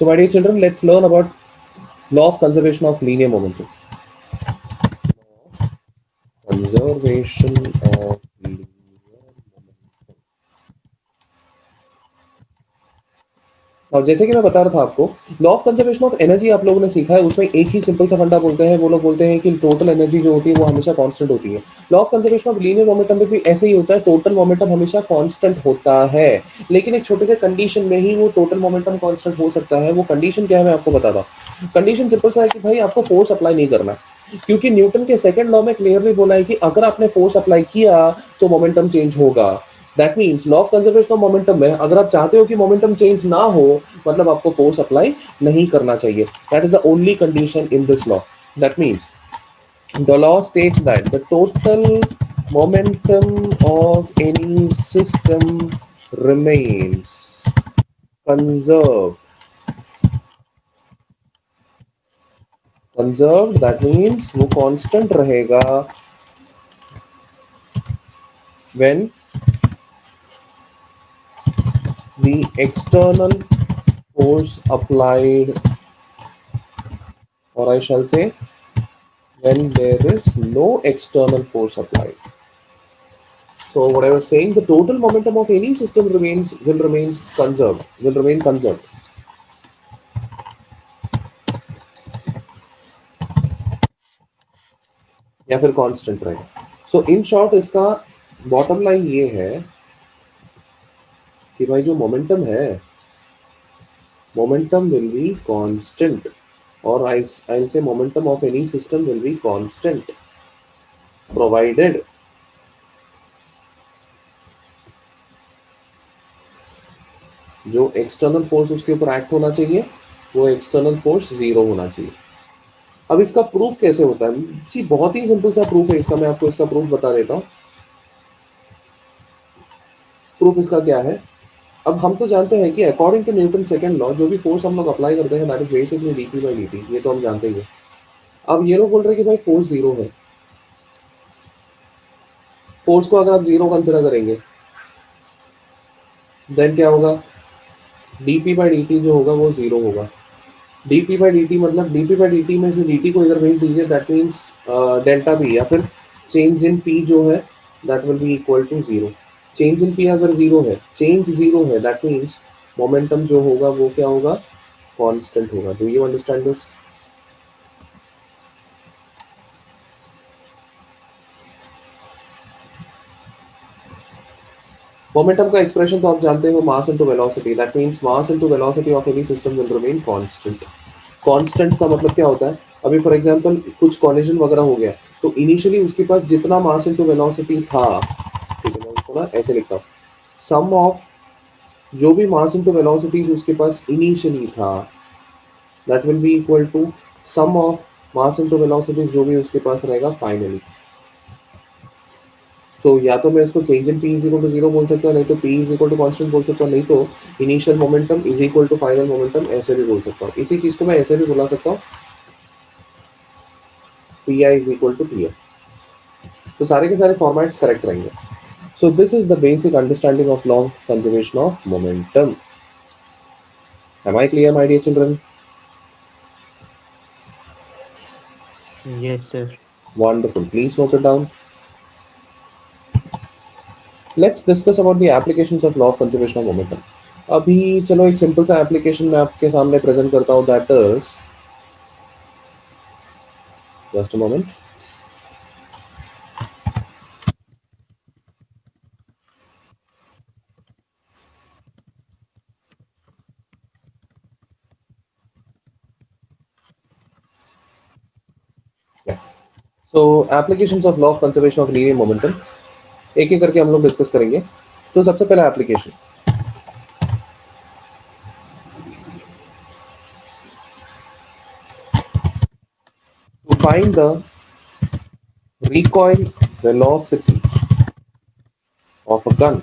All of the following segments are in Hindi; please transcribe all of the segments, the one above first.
So, my dear children, let's learn about law of conservation of linear momentum. Conservation of linear momentum. और जैसे कि मैं बता रहा था आपको, law of conservation of energy आप लोगों ने सीखा है, उसमें एक ही सिंपल सा फंडा बोलते हैं, वो लोग बोलते हैं कि टोटल एनर्जी जो होती है वो हमेशा कांस्टेंट होती है। Law of conservation of linear momentum में भी ऐसे ही होता है, टोटल मोमेंटम हमेशा कांस्टेंट होता है, लेकिन एक छोटे से कंडीशन में ही वो टोटल मोमेंटम कांस्टेंट हो सकता है। वो कंडीशन क्या है मैं आपको बताता हूँ। कंडीशन सिंपल सा है कि भाई आपको फोर्स अप्लाई नहीं करना, क्योंकि न्यूटन के सेकंड लॉ में क्लियरली बोला है कि अगर आपने फोर्स अप्लाई किया तो मोमेंटम चेंज होगा। That means law of conservation of momentum में अगर आप चाहते हो कि मोमेंटम चेंज ना हो, मतलब आपको फोर्स अप्लाई नहीं करना चाहिए। That is the only condition in this law. That means the law states that the total momentum of any system remains conserved. Conserved that means वो constant रहेगा when the external force applied, or I shall say when there is no external force applied. So what I was saying, the total momentum of any system will remain conserved या फिर कांस्टेंट रहेगा। सो इन शॉर्ट इसका बॉटम लाइन ये है कि भाई जो मोमेंटम है, momentum will be constant, or I'll say momentum of any system will be constant provided जो एक्सटर्नल फोर्स उसके ऊपर एक्ट होना चाहिए वो एक्सटर्नल फोर्स जीरो होना चाहिए। अब इसका प्रूफ कैसे होता है? सी बहुत ही सिंपल सा प्रूफ है इसका, मैं आपको इसका प्रूफ बता देता हूँ। प्रूफ इसका क्या है? अब हम तो जानते हैं कि according to Newton second law जो भी फोर्स हम लोग अप्लाई करते हैं that is basically D P by D T, ये तो हम जानते ही हैं। अब ये लोग बोल रहे हैं कि भाई फोर्स जीरो है। फोर्स को अगर आप जीरो कंसिडर करेंगे देन क्या होगा? D P by D T जो होगा वो जीरो होगा। D P by D T मतलब D P by D T में से डी टी को इधर भेज दीजिए, दैट मीन्स डेल्टा पी, या फिर चेंज इन पी जो है that will be equal to zero. Change in P अगर जीरो है, चेंज जीरो है, दैट मीन्स मोमेंटम जो होगा वो क्या होगा? कांस्टेंट होगा। Do you understand this? Momentum का एक्सप्रेशन तो आप जानते हो, mass into velocity, that means mass into velocity of any system will remain constant. Constant का मतलब क्या होता है? अभी फॉर एग्जांपल कुछ कॉलिजन वगैरह हो गया, तो इनिशियली उसके पास जितना मास इनटू वेलोसिटी था, ठीक है मैं उसको ना ऐसे लिखता हूँ, सम ऑफ जो भी मास इनटू वेलोसिटीज उसके पास इनिशियली था that will be equal to sum of mass into velocities जो भी उसके पास रहेगा फाइनली। तो या तो मैं इसको change in P is equal to zero बोल सकता हूँ, नहीं तो P is equal to constant बोल सकता हूँ, नहीं तो initial momentum is equal to final momentum ऐसे भी बोल सकता हूँ। इसी चीज को मैं ऐसे भी बुला सकता हूँ, P I is equal to P F. तो सारे के सारे फॉर्मेट्स करेक्ट रहेंगे। So this is the basic understanding of law of conservation of momentum. Am I clear my dear children? Yes, sir. Wonderful, please note it down. Let's discuss about the applications of law of conservation of momentum. अभी चलो एक सिंपल सा एप्लीकेशन मैं आपके सामने प्रेजेंट करता हूँ, that is just a moment. So applications of law of conservation of linear momentum एक एक करके हम लोग डिस्कस करेंगे। तो सबसे पहला application, to find the recoil velocity of a gun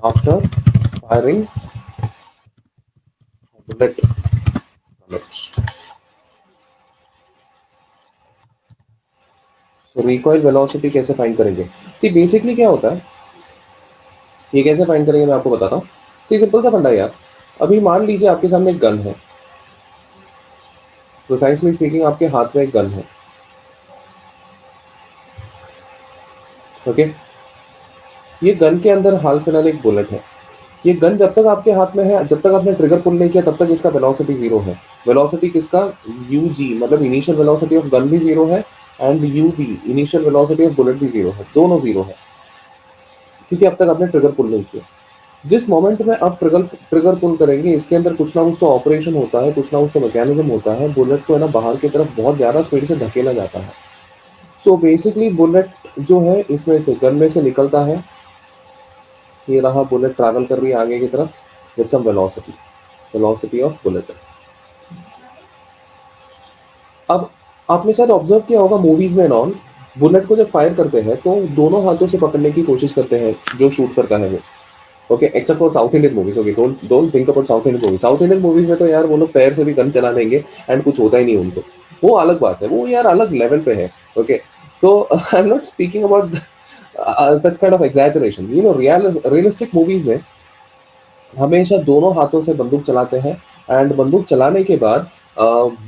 after firing a bullet bullets. So recoil velocity कैसे फाइंड करेंगे? सी बेसिकली क्या होता है ये कैसे फाइंड करेंगे मैं आपको बताता हूँ। सी सिंपल सा फंडा है यार। अभी मान लीजिए आपके सामने एक गन है, प्रिसाइसली स्पीकिंग आपके हाथ में एक गन है, ओके। ये गन के अंदर हाल फिलहाल एक बुलेट है। ये गन जब तक आपके हाथ में है, जब तक आपने ट्रिगर पुल नहीं किया, तब तक इसका वेलोसिटी जीरो है। वेलोसिटी किसका? यू जी, मतलब इनिशियल वेलोसिटी ऑफ गन भी जीरो है, and U B, initial velocity of bullet भी जीरो है, दोनों जीरो है, क्योंकि अब तक आपने ट्रिगर पुल नहीं किया। जिस मोमेंट में आप ट्रिगर ट्रिगर पुल करेंगे, इसके अंदर कुछ ना कुछ तो ऑपरेशन होता है, कुछ ना कुछ तो मैकेनिज्म होता है, बुलेट को है ना बाहर की तरफ बहुत ज्यादा स्पीड से धकेला जाता है। सो बेसिकली बुलेट जो है इसमें से, गन में से निकलता है। ये रहा, बुलेट ट्रैवल कर रही है आगे की तरफ with some velocity, velocity of bullet. अब आपने शायद ऑब्जर्व किया होगा मूवीज में नॉन, बुलेट को जब फायर करते हैं तो दोनों हाथों से पकड़ने की कोशिश करते हैं जो शूट करता है वो, okay, except for south Indian movies. Okay, don't don't think about south Indian movies. South Indian movies में तो यार वो लोग पैर से भी गन चला देंगे एंड कुछ होता ही नहीं उनको। वो अलग बात है, वो यार अलग लेवल पे है, ओके। तो I am not speaking about such kind of exaggeration, you know. Realistic movies में हमेशा दोनों हाथों से बंदूक चलाते हैं, एंड बंदूक चलाने के बाद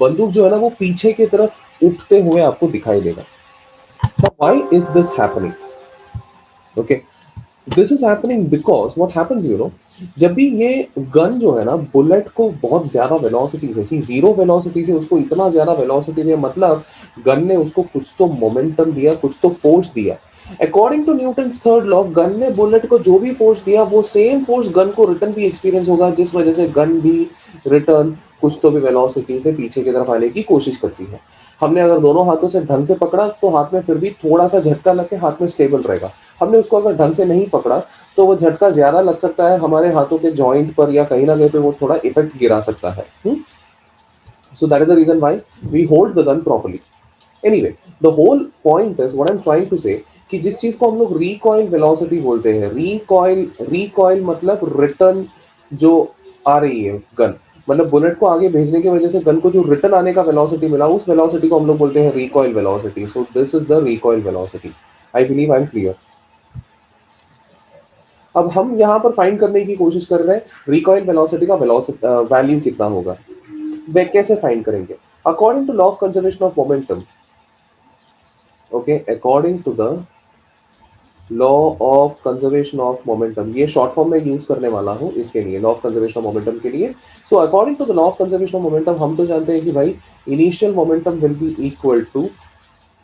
बंदूक जो है ना वो पीछे की तरफ उठते हुए आपको दिखाई देगा। Why is this happening? Okay, this is happening because what happens, you know, जब भी ये गन जो है ना बुलेट को बहुत ज्यादा वेलोसिटी से, सी जीरो वेलोसिटी से उसको इतना ज्यादा वेलोसिटी दिया, मतलब गन ने उसको कुछ तो मोमेंटम दिया, कुछ तो फोर्स दिया। According to Newton third law, gun ने बुलेट को जो भी फोर्स दिया वो सेम फोर्स गन को रिटर्न भी एक्सपीरियंस होगा, जिस वजह से गन भी रिटर्न कुछ तो भी वेलोसिटी से पीछे की तरफ आने की कोशिश करती है। हमने अगर दोनों हाथों से ढंग से पकड़ा तो हाथ में फिर भी थोड़ा सा झटका लगे, हाथ में स्टेबल रहेगा। हमने उसको अगर ढंग से नहीं पकड़ा तो वो झटका ज्यादा लग सकता है हमारे हाथों के जॉइंट पर, या कहीं ना कहीं पे वो थोड़ा इफेक्ट गिरा सकता है। So that is the reason why we hold the gun properly. Anyway, the whole point is what I am trying to say, कि जिस चीज को हम लोग रिकॉइल वेलोसिटी बोलते हैं, रिकॉइल, रिकॉइल मतलब रिटर्न जो आ रही है गन, मतलब बुलेट को आगे भेजने की वजह से गन को जो रिटर्न आने का वेलोसिटी मिला, उस वेलोसिटी को हम लोग बोलते हैं recoil velocity. So this is the recoil velocity. I believe I am clear. अब हम यहाँ पर फाइंड करने की कोशिश कर रहे हैं रिकॉइल वेलोसिटी का वेलोसिटी वैल्यू कितना होगा। वे कैसे फाइंड करेंगे? According to law of conservation of momentum, okay, according to the law of conservation of momentum, ये शॉर्ट फॉर्म में यूज करने वाला हूं इसके लिए, law of conservation of momentum के लिए। So according to the law of conservation of momentum हम तो जानते हैं कि भाई initial momentum will be equal to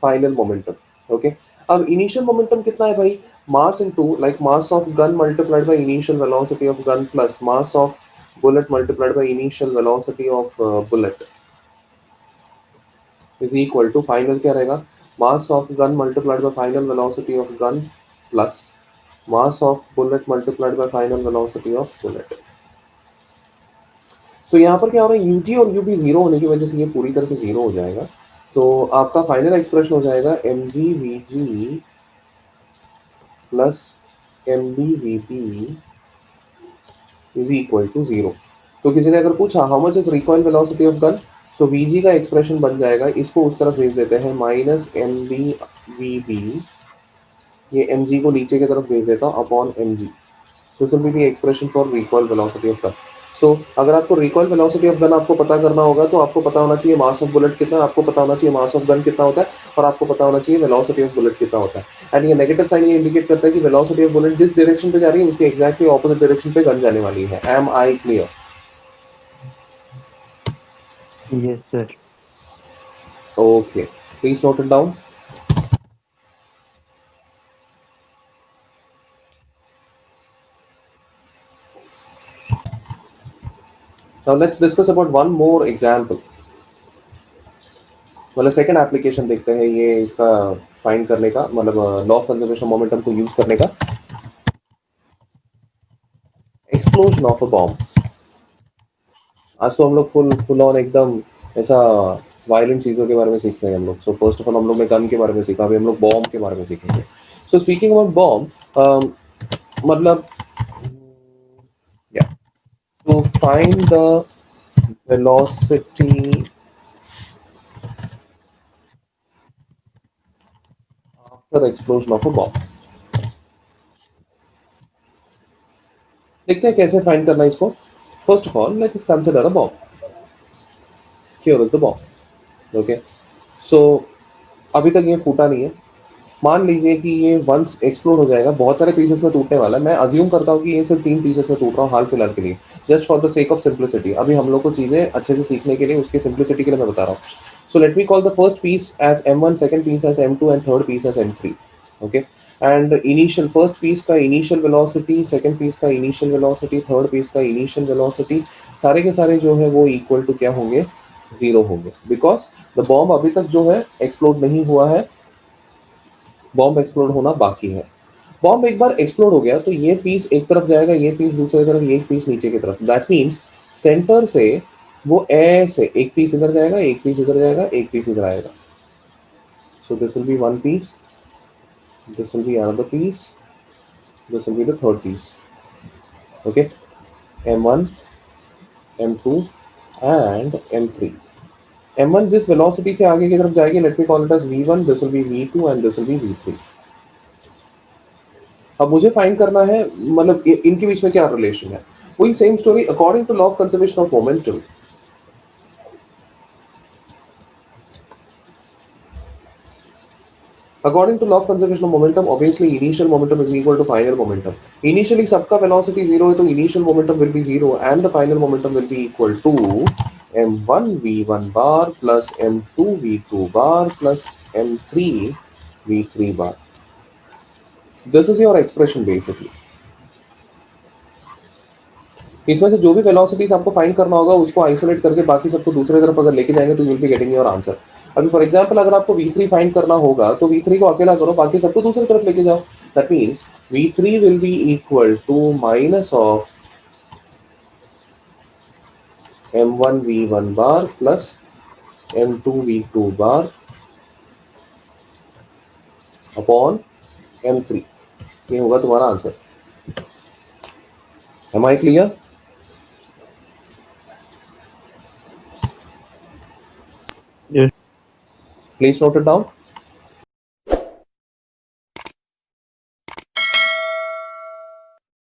final momentum, okay. अब इनिशियल मोमेंटम कितना है भाई? Mass into, like mass of gun multiplied by initial velocity of gun plus mass of bullet multiplied by initial velocity of bullet is equal to final क्या रहेगा? Mass of gun multiplied by final velocity of gun plus mass of bullet multiplied by final velocity of bullet. So यहाँ पर क्या हो रहा है, यूजी और यूबी जीरो होने की वजह से ये पूरी तरह से जीरो हो जाएगा। तो आपका फाइनल एक्सप्रेशन हो जाएगा M G V G plus M B V P is equal to zero. तो किसी ने अगर पूछा how much is recoil velocity of gun, so V G का एक्सप्रेशन बन जाएगा, इसको उस तरफ भेज देते हैं, minus M B V B, ये एम जी को नीचे की तरफ भेज देता हूँ upon M G. This will be the expression for recoil velocity of gun. So अगर आपको रिकॉइल वेलोसिटी ऑफ गन आपको पता करना होगा तो आपको पता होना चाहिए मास ऑफ बुलेट कितना है, आपको पता होना चाहिए मास ऑफ गन कितना होता है, और आपको पता होना चाहिए वेलोसिटी ऑफ बुलेट कितना होता है। एंड ये नेगेटिव साइन ये इंडिकेट करता है कि वेलोसिटी ऑफ बुलेट जिस डायरेक्शन पे जा रही है उसके एग्जैक्टली ऑपोजिट डायरेक्शन पे गन जाने वाली है। Am I clear? Yes, sir. Okay, please note it down. Now let's discuss about one more example, मतलब सेकंड एप्लीकेशन देखते हैं ये इसका फाइंड करने का, मतलब लॉ ऑफ कंजर्वेशन मोमेंटम को यूज करने का। Explosion of a bomb. आज तो हम लोग फुल फुल ऑन एकदम ऐसा वायलेंट चीज़ों के बारे में सीख रहे हैं हम लोग। सो फर्स्ट ऑफ ऑल हम लोग ने गन के बारे में सीखा, अभी हम लोग बॉम्ब के बारे में सीखेंगे। सो स्पीकिंग अबाउट बॉम्ब, मतलब या to find the velocity after explosion of a bomb. देखते हैं कैसे फाइंड करना है इसको. First of all let us consider a bomb. Here is the bomb. Okay. So अभी तक ये फूटा नहीं है. मान लीजिए कि ये वंस एक्सप्लोड हो जाएगा, बहुत सारे पीसेस में टूटने वाला है. मैं अज्यूम करता हूँ कि ये सिर्फ 3 पीसेस में टूट रहा हूँ हाल फिलहाल के लिए, just for the sake of simplicity. अभी हम लोग को चीजें अच्छे से सीखने के लिए, उसकी सिंप्लिसिटी के लिए मैं बता रहा हूँ. So let me call the first piece as M1, second piece as M2 and third piece as M3. Okay. And initial first piece का इनिशियल वेलोसिटी, सेकंड पीस का इनिशियल वेलोसिटी, थर्ड पीस का इनिशियल वेलोसिटी, सारे के सारे जो है वो इक्वल टू क्या होंगे, जीरो होंगे. बिकॉज द बॉम्ब अभी तक जो है एक्सप्लोड नहीं हुआ है. बॉम्ब एक्सप्लोड होना बाकी है. बॉम्ब एक बार एक्सप्लोड हो गया तो ये पीस एक तरफ जाएगा, ये पीस दूसरी तरफ, ये पीस नीचे की तरफ. दैट मीन्स सेंटर से वो ऐसे एक पीस इधर जाएगा, एक पीस इधर जाएगा, एक पीस इधर आएगा. So this will be one piece, this will be another piece, this will be the third piece. Okay. M1, M2 and M3. M1 जिस वेलोसिटी से आगे की तरफ जाएगी, let me call it as V1, this will be V2 and this will be V3. अब मुझे फाइंड करना है मतलब इनके बीच में क्या रिलेशन है. वही same story according to law of conservation of momentum. According to law of conservation of momentum, obviously initial momentum is equal to final momentum. Initially सबका velocity zero है तो initial momentum will be zero and the final momentum will be equal to m1 v1 bar plus m2 v2 bar plus m3 v3 bar. This is your expression basically. इसमें से जो भी वेलोसिटीज आपको फाइंड करना होगा उसको आइसोलेट करके बाकी सबको दूसरी तरफ अगर लेके जाएंगे तो you will be getting your answer. अभी फॉर एग्जांपल अगर आपको V3 फाइंड करना होगा तो V3 को अकेला करो, बाकी सबको दूसरी तरफ लेके जाओ. That means V3 will be equal to minus of M1 V1 bar plus M2 V2 bar upon M3. ये होगा तुम्हारा answer. Am I clear? Yes. Please note it down.